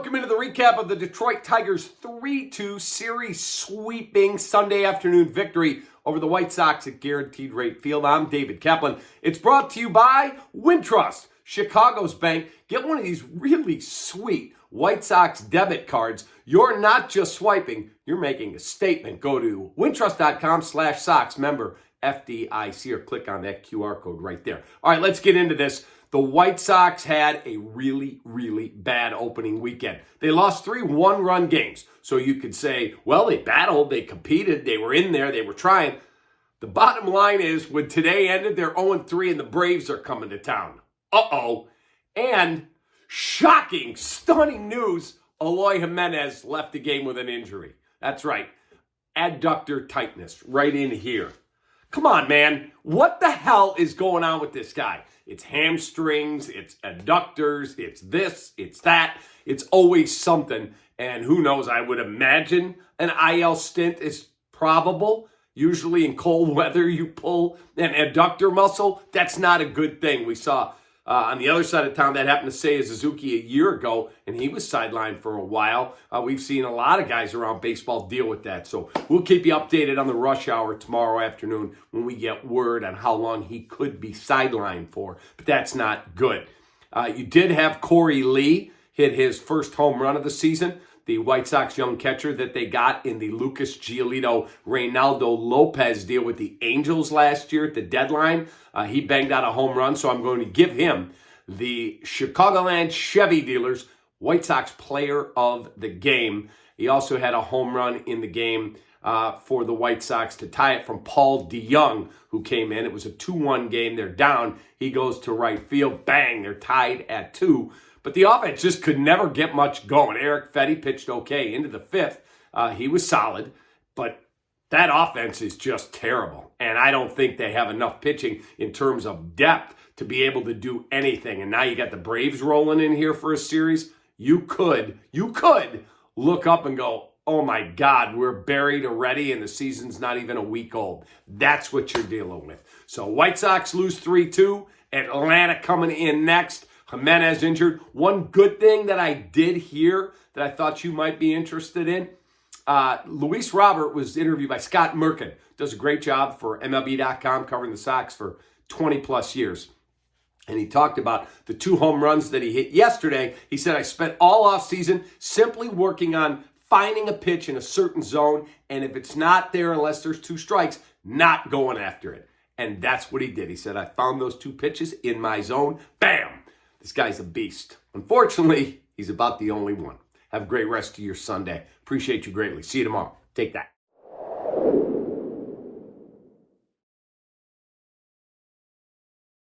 welcome into the recap of the Detroit Tigers' 3-2 series sweeping Sunday afternoon victory over the White Sox at Guaranteed Rate Field. I'm David Kaplan. It's brought to you by Wintrust, Chicago's bank. Get one of these really sweet White Sox debit cards. You're not just swiping, you're making a statement. Go to wintrust.com/Sox, member FDIC, or click on that QR code right there. All right, let's get into this. The White Sox had a really, really bad opening weekend. They lost 3 one-run games. So you could say, well, they battled, they competed, they were in there, they were trying. The bottom line is, when today ended, they're 0-3 and the Braves are coming to town. Uh-oh. And shocking, stunning news, Eloy Jiminez left the game with an injury. That's right, adductor tightness right in here. Come on, man. What the hell is going on with this guy? It's hamstrings, it's adductors, it's this, it's that. It's always something. And who knows, I would imagine an IL stint is probable. Usually in cold weather, you pull an adductor muscle. That's not a good thing. We saw on the other side of town that happened to Seiya Suzuki a year ago, and he was sidelined for a while. We've seen a lot of guys around baseball deal with that. So we'll keep you updated on the rush hour tomorrow afternoon when we get word on how long he could be sidelined for. But that's not good. You did have Corey Lee hit his first home run of the season. The White Sox young catcher that they got in the Lucas Giolito-Reynaldo Lopez deal with the Angels last year at the deadline. He banged out a home run, so I'm going to give him the Chicagoland Chevy Dealers White Sox Player of the Game. He also had a home run in the game for the White Sox to tie it from Paul DeJong, who came in. It was a 2-1 game. They're down. He goes to right field. Bang, they're tied at 2. But the offense just could never get much going. Eric Fetty pitched okay into the 5th. He was solid, but that offense is just terrible. And I don't think they have enough pitching in terms of depth to be able to do anything. And now you got the Braves rolling in here for a series. You could look up and go, oh my God, we're buried already and the season's not even a week old. That's what you're dealing with. So White Sox lose 3-2. Atlanta coming in next. Jimenez injured. One good thing that I did hear that I thought you might be interested in, Luis Robert was interviewed by Scott Merkin. Does a great job for MLB.com covering the Sox for 20-plus years. And he talked about the 2 home runs that he hit yesterday. He said, I spent all offseason simply working on finding a pitch in a certain zone, and if it's not there unless there's 2 strikes, not going after it. And that's what he did. He said, I found those 2 pitches in my zone. Bam! This guy's a beast. Unfortunately, he's about the only one. Have a great rest of your Sunday. Appreciate you greatly. See you tomorrow. Take that.